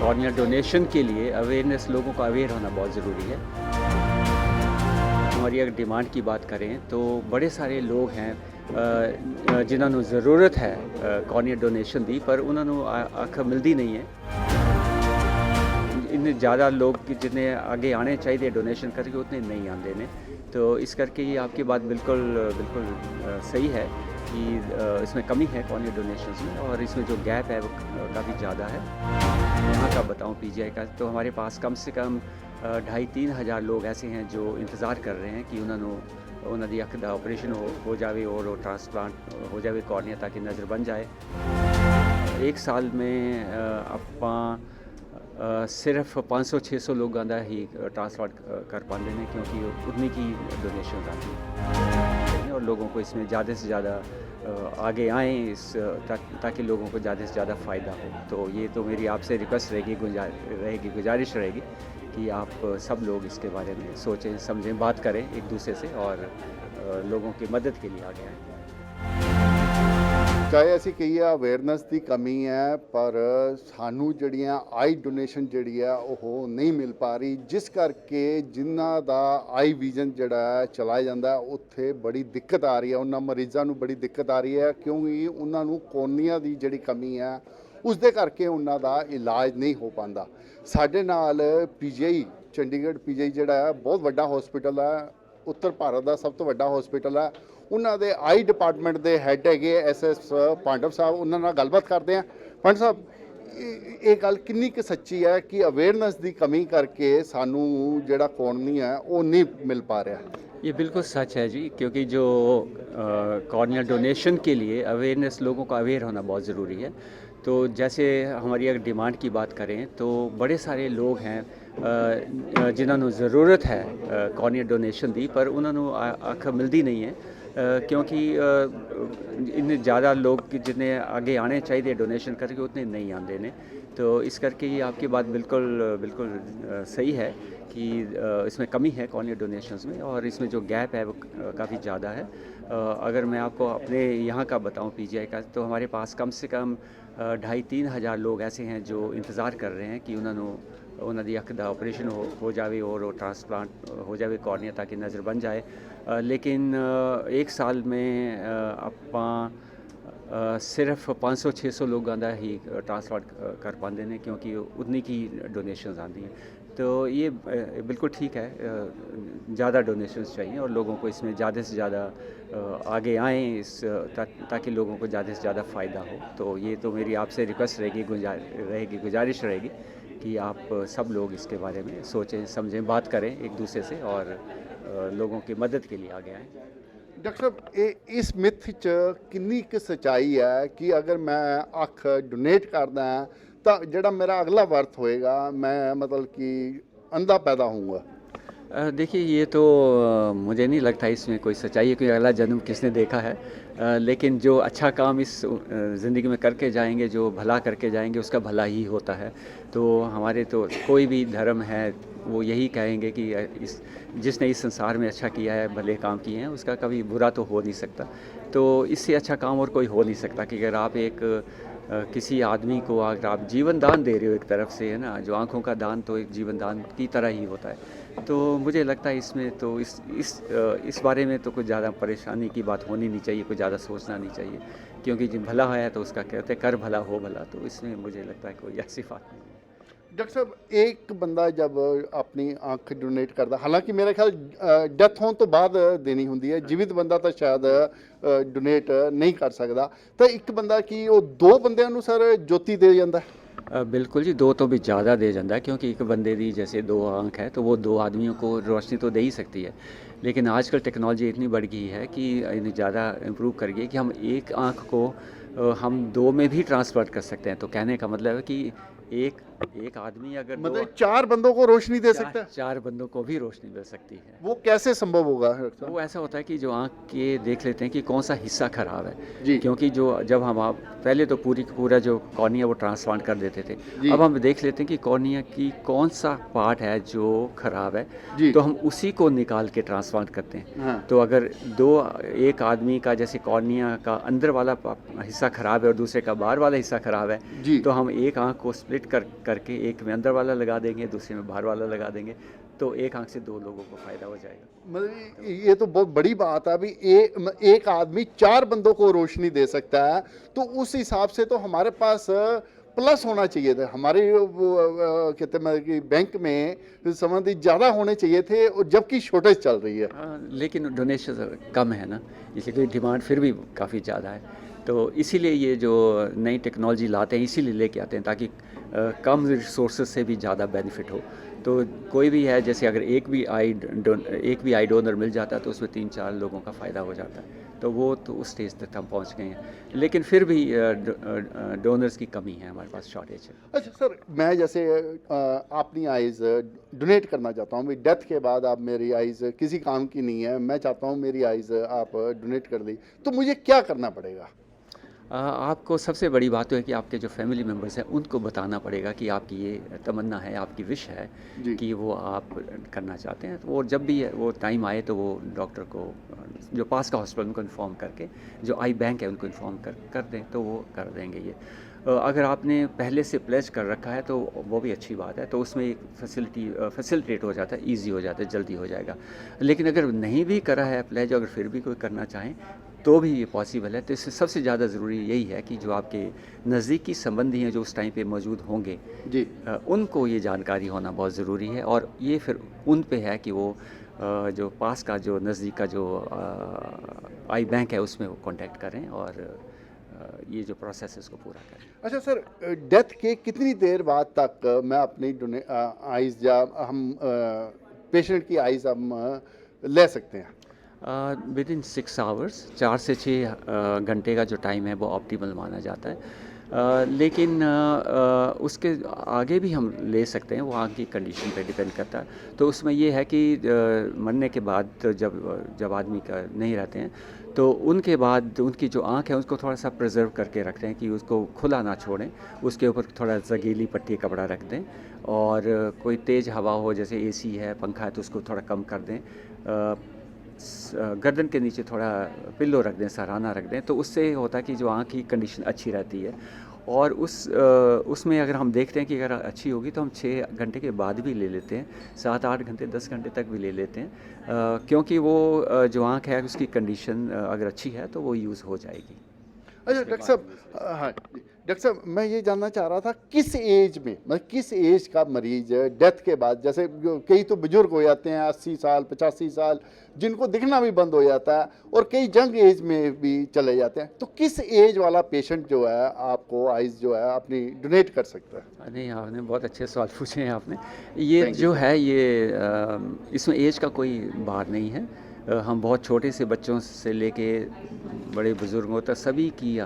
Cornea donation के लिए awareness, लोगों को अवेयर होना बहुत ज़रूरी है। हमारी अगर डिमांड की बात करें तो बड़े सारे लोग हैं जिन्होंने ज़रूरत है कॉर्निया डोनेशन दी, पर उन्होंने अख मिलती नहीं है। इन्ने ज़्यादा लोग जिन्हें आगे आने चाहिए डोनेशन करके उतने नहीं आते ने, तो इस करके ये आपकी बात बिल्कुल बिल्कुल सही है कि इसमें कमी है कॉर्निया डोनेशंस में, और इसमें जो गैप है वो काफ़ी ज़्यादा है। यहाँ का बताऊँ पीजीआई का, तो हमारे पास कम से कम 2,500-3 हज़ार लोग ऐसे हैं जो इंतज़ार कर रहे हैं कि उन्होंने अख का ऑपरेशन हो जाए और ट्रांसप्लांट हो जाए कॉर्निया, ताकि नज़र बन जाए। एक साल में ਆਪਾਂ सिर्फ 500-600 लोगों का ही ट्रांसप्लांट कर पाते हैं, क्योंकि उतनी की डोनेशन आती है, और लोगों को इसमें ज़्यादा से ज़्यादा आगे आएँ ताकि लोगों को ज़्यादा से ज़्यादा फ़ायदा हो। तो ये तो मेरी आपसे रिक्वेस्ट रहेगी, गुजारिश रहेगी कि आप सब लोग इसके बारे में सोचें, समझें, बात करें एक दूसरे से, और लोगों की मदद के लिए आगे आएँ। ਚਾਹੇ ਅਸੀਂ ਕਹੀਏ ਅਵੇਅਰਨੈਸ ਦੀ ਕਮੀ ਹੈ, ਪਰ ਸਾਨੂੰ ਜਿਹੜੀਆਂ ਆਈ ਡੋਨੇਸ਼ਨ ਜਿਹੜੀ ਆ ਉਹ ਨਹੀਂ ਮਿਲ ਪਾ ਰਹੀ, ਜਿਸ ਕਰਕੇ ਜਿਨ੍ਹਾਂ ਦਾ ਆਈ ਵਿਜ਼ਨ ਜਿਹੜਾ ਹੈ ਚਲਾ ਜਾਂਦਾ ਉੱਥੇ ਬੜੀ ਦਿੱਕਤ ਆ ਰਹੀ ਹੈ। ਉਹਨਾਂ ਮਰੀਜ਼ਾਂ ਨੂੰ ਬੜੀ ਦਿੱਕਤ ਆ ਰਹੀ ਹੈ, ਕਿਉਂਕਿ ਉਹਨਾਂ ਨੂੰ ਕੋਰਨੀਆ ਦੀ ਜਿਹੜੀ ਕਮੀ ਹੈ ਉਸ ਦੇ ਕਰਕੇ ਉਹਨਾਂ ਦਾ ਇਲਾਜ ਨਹੀਂ ਹੋ ਪਾਉਂਦਾ। ਸਾਡੇ ਨਾਲ ਪੀਜੀਆਈ ਚੰਡੀਗੜ੍ਹ ਪੀਜੀਆਈ ਜਿਹੜਾ ਹੈ ਬਹੁਤ ਵੱਡਾ ਹਸਪੀਟਲ ਹੈ, ਉੱਤਰ ਭਾਰਤ ਦਾ ਸਭ ਤੋਂ ਵੱਡਾ ਹਸਪੀਟਲ ਹੈ। ਉਹਨਾਂ ਦੇ ਆਈ ਡਿਪਾਰਟਮੈਂਟ ਦੇ ਹੈੱਡ ਹੈਗੇ ਐਸਐਸ ਪਾਂਡਵ ਸਾਹਿਬ, ਉਹਨਾਂ ਨਾਲ ਗੱਲਬਾਤ ਕਰਦੇ ਹਾਂ। ਪਾਂਡਵ ਸਾਹਿਬ, ਇਹ ਗੱਲ ਕਿੰਨੀ ਕੁ ਸੱਚੀ ਹੈ ਕਿ ਅਵੇਅਰਨੈਸ ਦੀ ਕਮੀ ਕਰਕੇ ਸਾਨੂੰ ਜਿਹੜਾ ਕੌਰਨੀਆ ਹੈ ਉਹ नहीं मिल पा रहा? ये बिल्कुल सच है जी, क्योंकि जो कॉर्निया डोनेशन के लिए अवेयरनेस, लोगों को अवेयर होना बहुत ज़रूरी है। तो जैसे हमारी अगर डिमांड की बात करें तो बड़े सारे लोग हैं जिन्होंने ज़रूरत है कॉर्निया डोनेशन दी, पर उन्होंने अख मिलती नहीं है, क्योंकि इन्ने ज़्यादा लोग जिन्हें आगे आने चाहिए डोनेशन करके उतने नहीं आते ने। तो इस करके ये आपकी बात बिल्कुल बिल्कुल सही है कि इसमें कमी है कॉर्निया डोनेशंस में, और इसमें जो गैप है वो काफ़ी ज़्यादा है। अगर मैं आपको अपने यहाँ का बताऊँ पीजीआई का, तो हमारे पास कम से कम 2,500-3 हज़ार लोग ऐसे हैं जो इंतज़ार कर रहे हैं कि उन्होंने अख का ऑपरेशन हो जाए और ट्रांसप्लांट हो जाए कॉर्निया, ताकि नज़र बन जाए। लेकिन एक साल में ਆਪਾਂ सिर्फ 500-600 लोगों का ही ट्रांसप्लांट कर पाते हैं, क्योंकि उतनी की डोनेशंस आती हैं। तो ये बिल्कुल ठीक है, ज़्यादा डोनेशंस चाहिए और लोगों को इसमें ज़्यादा से ज़्यादा आगे आएँ ताकि लोगों को ज़्यादा से ज़्यादा फ़ायदा हो। तो ये तो मेरी आपसे रिक्वेस्ट रहेगी, गुजारिश रहेगी कि आप सब लोग इसके बारे में सोचें, समझें, बात करें एक दूसरे से, और लोगों की मदद के लिए आगे आएँ। ਡਾਕਟਰ ਸਾਹਿਬ, ਇਸ ਮਿਥ 'ਚ ਕਿੰਨੀ ਕੁ ਸੱਚਾਈ ਹੈ ਕਿ ਅਗਰ ਮੈਂ ਅੱਖ ਡੋਨੇਟ ਕਰਦਾ ਤਾਂ ਜਿਹੜਾ ਮੇਰਾ ਅਗਲਾ ਵਰਤ ਹੋਏਗਾ, मैं मतलब कि अंधा पैदा होऊंगा? देखिए, ये तो मुझे नहीं लगता इसमें कोई सच्चाई है, कोई अगला जन्म किसने देखा है। लेकिन जो अच्छा काम इस ज़िंदगी में करके जाएंगे, जो भला करके जाएंगे, उसका भला ही होता है। तो हमारे तो कोई भी धर्म है वो यही कहेंगे कि जिसने इस संसार में अच्छा किया है, भले काम किए हैं, उसका कभी बुरा तो हो नहीं सकता। तो इससे अच्छा काम और कोई हो नहीं सकता कि अगर आप एक किसी आदमी को अगर आप जीवन दान दे रहे हो एक तरफ से, है ना, जो आँखों का दान तो एक जीवन दान की तरह ही होता है। तो मुझे लगता है इसमें तो इस बारे में तो कुछ ज़्यादा परेशानी की बात होनी नहीं चाहिए, कुछ ज़्यादा सोचना नहीं चाहिए, क्योंकि जो भला है तो उसका कहते हैं कर भला हो भला। तो इसमें मुझे लगता है कोई ऐसी बात नहीं है। डॉक्टर साहब, एक बंदा जब अपनी आँख डोनेट करता, हालांकि मेरे ख्याल डेथ होने तो बाद देनी होंदी है, जीवित बंदा तो शायद डोनेट नहीं कर सकता, तो एक बंदा की वो दो बंदिਆਂ ਨੂੰ सर ज्योति दे ਜਾਂਦਾ है? बिल्कुल जी, दो तो भी ज़्यादा दे जाता है, क्योंकि एक बंदे दी जैसे 2 आँख है तो वो 2 आदमियों को रोशनी तो दे ही सकती है। लेकिन आजकल टेक्नोलॉजी इतनी बढ़ गई है कि इन्हें ज़्यादा इम्प्रूव कर गई कि हम एक आँख को हम 2 में भी ट्रांसप्लांट कर सकते हैं। तो कहने का मतलब है कि एक आदमी अगर मतलब 4 बंदों को रोशनी दे सकता है? 4 बंदों को भी रोशनी मिल सकती है। वो कैसे संभव होगा? वो ऐसा होता है कि जो आँख के देख लेते हैं कि कौन सा हिस्सा ख़राब है जी। क्योंकि जब हम आप पहले तो पूरा जो कॉर्निया वो ट्रांसप्लांट कर देते थे, अब हम देख लेते हैं कि कॉर्निया की कौन सा पार्ट है जो ख़राब है, तो हम उसी को निकाल के ट्रांसप्लांट करते हैं। हाँ। तो अगर एक आदमी का जैसे कॉर्निया का अंदर वाला हिस्सा ख़राब है और दूसरे का बाहर वाला हिस्सा ख़राब है, तो हम एक आँख को स्प्लिट स्प्लिट करके एक में अंदर वाला लगा देंगे, दूसरे में बाहर वाला लगा देंगे, तो एक आंख से 2 लोगों को फ़ायदा हो जाएगा। मतलब ये तो बहुत बड़ी बात है। अभी एक आदमी 4 बंदों को रोशनी दे सकता है, तो उस हिसाब से तो हमारे पास प्लस होना चाहिए था। हमारे कहते हैं कि बैंक में संबंधित ज़्यादा होने चाहिए थे, और जबकि शॉर्टेज चल रही है। हाँ, लेकिन डोनेशन कम है ना, इसलिए डिमांड फिर भी काफ़ी ज़्यादा है। तो इसीलिए ये जो नई टेक्नोलॉजी लाते हैं, इसीलिए लेके आते हैं ताकि कम रिसोर्सेज से भी ज़्यादा बेनिफिट हो। तो कोई भी है, जैसे अगर एक भी आई डोनर मिल जाता है तो उसमें 3-4 लोगों का फ़ायदा हो जाता है। तो वो तो उस स्टेज तक हम पहुंच गए हैं, लेकिन फिर भी डोनर्स की कमी है, हमारे पास शॉर्टेज है। अच्छा सर, मैं जैसे अपनी आइज़ डोनेट करना चाहता हूँ। मेरी डेथ के बाद आप मेरी आइज़ किसी काम की नहीं है, मैं चाहता हूँ मेरी आइज़ आप डोनेट कर दी, तो मुझे क्या करना पड़ेगा? आपको सबसे बड़ी बात तो है कि आपके जो फैमिली मेम्बर्स हैं उनको बताना पड़ेगा कि आपकी ये तमन्ना है, आपकी विश है जी। कि वो आप करना चाहते हैं। तो वो जब भी वो टाइम आए तो वो डॉक्टर को, जो पास का हॉस्पिटल, उनको इन्फॉर्म करके, जो आई बैंक है उनको इन्फॉर्म कर दें तो वो कर देंगे ये। अगर आपने पहले से प्लेज कर रखा है तो वो भी अच्छी बात है, तो उसमें एक फैसिलिटेट हो जाता है, ईजी हो जाता है, जल्दी हो जाएगा। लेकिन अगर नहीं भी करा है प्लेज, अगर फिर भी कोई करना चाहें तो भी ये पॉसिबल है। तो इससे सबसे ज़्यादा ज़रूरी यही है कि जो आपके नज़दीकी संबंधी हैं जो उस टाइम पे मौजूद होंगे, जी। उनको ये जानकारी होना बहुत ज़रूरी है, और ये फिर उन पे है कि वो जो पास का, जो नज़दीक का जो आई बैंक है उसमें वो कांटेक्ट करें और ये जो प्रोसेस है उसको पूरा करें। अच्छा सर, डेथ के कितनी देर बाद तक मैं अपनी आइज़ या हम पेशेंट की आइज़ हम ले सकते हैं? विद इन 6 आवर्स, 4 से 6 घंटे का जो टाइम है वो ऑप्टिमल माना जाता है। लेकिन उसके आगे भी हम ले सकते हैं, वो आँख की कंडीशन पे डिपेंड करता है। तो उसमें ये है कि मरने के बाद जब आदमी का नहीं रहते हैं तो उनके बाद उनकी जो आँख है उसको थोड़ा सा प्रिजर्व करके रखते हैं कि उसको खुला ना छोड़ें, उसके ऊपर थोड़ा सा गीली पट्टी कपड़ा रख दें, और कोई तेज़ हवा हो, जैसे एसी है, पंखा है, तो उसको थोड़ा कम कर दें। गर्दन के नीचे थोड़ा पिल्लो रख दें, सराहना रख दें, तो उससे होता है कि जो आँख की कंडीशन अच्छी रहती है। और उसमें अगर हम देखते हैं कि अगर अच्छी होगी तो हम 6 घंटे के बाद भी ले लेते हैं, 7-8 घंटे, 10 घंटे तक भी ले लेते हैं, क्योंकि वो जो आँख है उसकी कंडीशन अगर अच्छी है तो वो यूज़ हो जाएगी। अच्छा डॉक्टर साहब, हाँ जी, डॉक्टर साहब मैं ये जानना चाह रहा था किस एज में, मतलब किस एज का मरीज डेथ के बाद, जैसे कई तो बुजुर्ग हो जाते हैं 80 साल 85 साल, जिनको दिखना भी बंद हो जाता है, और कई जंग एज में भी चले जाते हैं, तो किस एज वाला पेशेंट जो है आपको आइज़ जो है अपनी डोनेट कर सकता है? नहीं, आपने बहुत अच्छे सवाल पूछे हैं आपने। ये जो है ये इसमें एज का कोई बार नहीं है। हम बहुत छोटे से बच्चों से लेके बड़े बुज़ुर्गों तक सभी की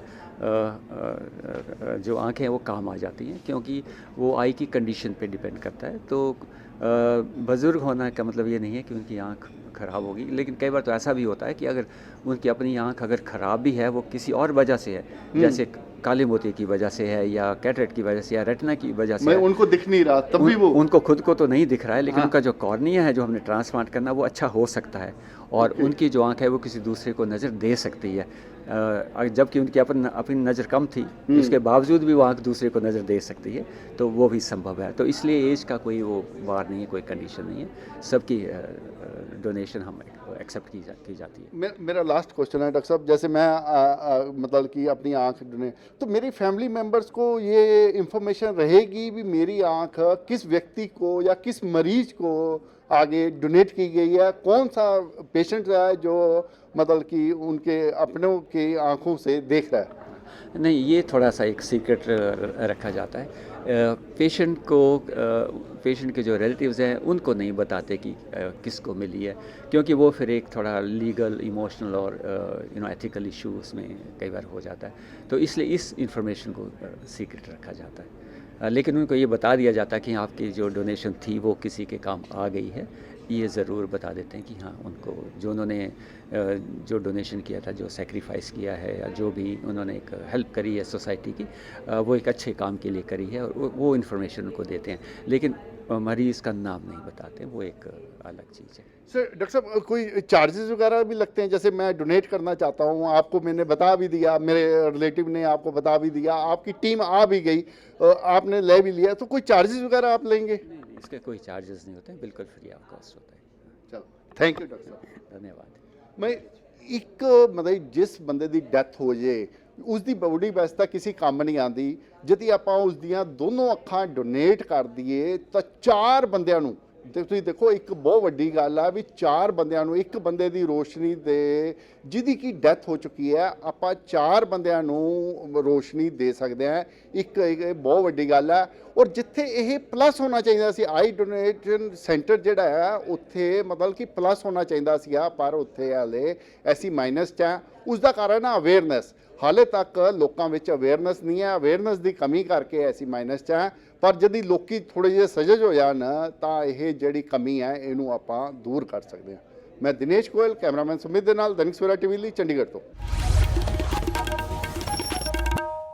जो आँखें हैं वो काम आ जाती हैं, क्योंकि वो आई की कंडीशन पे डिपेंड करता है। तो बुज़ुर्ग होना का मतलब ये नहीं है कि उनकी आँख ख़राब होगी, लेकिन कई बार तो ऐसा भी होता है कि अगर उनकी अपनी आँख अगर ख़राब भी है, वो किसी और वजह से है, जैसे काले मोतिये की वजह से है, या कैटरेक्ट की वजह से, या रेटिना की वजह से मैं है। उनको दिख नहीं रहा तब भी वो उनको खुद को तो नहीं दिख रहा है, लेकिन हाँ। उनका जो कॉर्निया है जो हमने ट्रांसप्लांट करना, वो अच्छा हो सकता है, और उनकी जो आँख है वो किसी दूसरे को नज़र दे सकती है। जबकि उनकी अपनी नज़र कम थी, उसके बावजूद भी वो आँख दूसरे को नज़र दे सकती है, तो वो भी संभव है। तो इसलिए एज का कोई वो बार नहीं है, कोई कंडीशन नहीं है, सबकी डोनेशन हम एक्सेप्ट की जाती है। मेरा लास्ट क्वेश्चन है डॉक्टर साहब, जैसे मैं मतलब कि अपनी आंख डोनेट, तो मेरी फैमिली मेंबर्स को ये इंफॉर्मेशन रहेगी भी मेरी आंख किस व्यक्ति को या किस मरीज को आगे डोनेट की गई है, कौन सा पेशेंट है जो मतलब कि उनके अपनों की आंखों से देख रहा है? नहीं, ये थोड़ा सा एक सीक्रेट रखा जाता है। पेशेंट के जो रिलेटिव्स हैं उनको नहीं बताते कि किसको मिली है, क्योंकि वो फिर एक थोड़ा लीगल, इमोशनल और एथिकल इशू उसमें कई बार हो जाता है। तो इसलिए इस इंफॉर्मेशन को सीक्रेट रखा जाता है। लेकिन उनको ये बता दिया जाता है कि आपकी जो डोनेशन थी वो किसी के काम आ गई है, ये ज़रूर बता देते हैं कि हाँ, उनको जो उन्होंने जो डोनेशन किया था, जो सेक्रीफाइस किया है, या जो भी उन्होंने एक हेल्प करी है सोसाइटी की, वो एक अच्छे काम के लिए करी है, और वो इन्फॉर्मेशन उनको देते हैं। लेकिन मरीज़ का नाम नहीं बताते, वो एक अलग चीज़ है। सर डॉक्टर साहब कोई चार्जेस वगैरह भी लगते हैं? जैसे मैं डोनेट करना चाहता हूँ, आपको मैंने बता भी दिया, मेरे रिलेटिव ने आपको बता भी दिया, आपकी टीम आ भी गई, आपने ले भी लिया, तो कोई चार्जेस वगैरह आप लेंगे? नहीं, इसके कोई चार्जेस नहीं होते हैं, बिल्कुल फ्री ऑफ कॉस्ट होता है। चलो थैंक यू डॉक्टर साहब। धन्यवाद। ਮੈਂ ਇੱਕ ਮਤਲਬ ਜਿਸ ਬੰਦੇ ਦੀ ਡੈਥ ਹੋ ਜੇ ਉਸ ਦੀ ਬੋਡੀ ਵੈਸੇ ਤਾਂ ਕਿਸੇ ਕੰਮ ਨਹੀਂ ਆਉਂਦੀ, ਜਦ ਆਪਾਂ ਉਸ ਦੀਆਂ ਦੋਨੋਂ ਅੱਖਾਂ ਡੋਨੇਟ ਕਰ ਦਈਏ ਤਾਂ 4 ਬੰਦਿਆਂ ਨੂੰ, ਤੇ ਤੁਸੀਂ ਦੇਖੋ ਇੱਕ ਬਹੁਤ ਵੱਡੀ ਗੱਲ ਆ ਵੀ 4 ਬੰਦਿਆਂ ਨੂੰ, ਇੱਕ ਬੰਦੇ ਦੀ ਰੋਸ਼ਨੀ ਦੇ ਜਿਹਦੀ ਕੀ ਡੈਥ ਹੋ ਚੁੱਕੀ ਹੈ, ਆਪਾਂ 4 ਬੰਦਿਆਂ ਨੂੰ ਰੋਸ਼ਨੀ ਦੇ ਸਕਦੇ ਆ, ਇੱਕ ਇਹ ਬਹੁਤ ਵੱਡੀ ਗੱਲ ਹੈ। ਔਰ ਜਿੱਥੇ ਇਹ ਪਲੱਸ ਹੋਣਾ ਚਾਹੀਦਾ ਸੀ, ਆਈ ਡੋਨੇਸ਼ਨ ਸੈਂਟਰ ਜਿਹੜਾ ਹੈ ਉੱਥੇ ਮਤਲਬ ਕਿ ਪਲੱਸ ਹੋਣਾ ਚਾਹੀਦਾ ਸੀਗਾ, ਪਰ ਉੱਥੇ ਹਾਲੇ ਐਸੀ ਮਾਈਨਸ 'ਚ ਹੈ। ਉਸ ਦਾ ਕਾਰਨ ਹੈ ਅਵੇਅਰਨੈਸ। ਹਾਲੇ ਤੱਕ ਲੋਕਾਂ ਵਿੱਚ ਅਵੇਅਰਨੈਸ ਨਹੀਂ ਹੈ, ਅਵੇਅਰਨੈਸ ਦੀ ਕਮੀ ਕਰਕੇ ਐਸੀ ਮਾਈਨਸ 'ਚ ਹੈ। ਪਰ ਜਦੀ ਲੋਕੀ ਥੋੜ੍ਹੇ ਜਿਹੇ ਸਜਜ ਹੋ ਜਾਣ ਤਾਂ ਇਹ ਜਿਹੜੀ ਕਮੀ ਹੈ ਇਹਨੂੰ ਆਪਾਂ ਦੂਰ ਕਰ ਸਕਦੇ ਹਾਂ। ਮੈਂ ਦਿਨੇਸ਼ ਗੋਇਲ, ਕੈਮਰਾਮੈਨ ਸੁਮਿਤ ਦੇ ਨਾਲ, ਦੈਨਿਕ ਸਵੇਰਾ ਟੀਵੀ ਲਈ ਚੰਡੀਗੜ੍ਹ ਤੋਂ।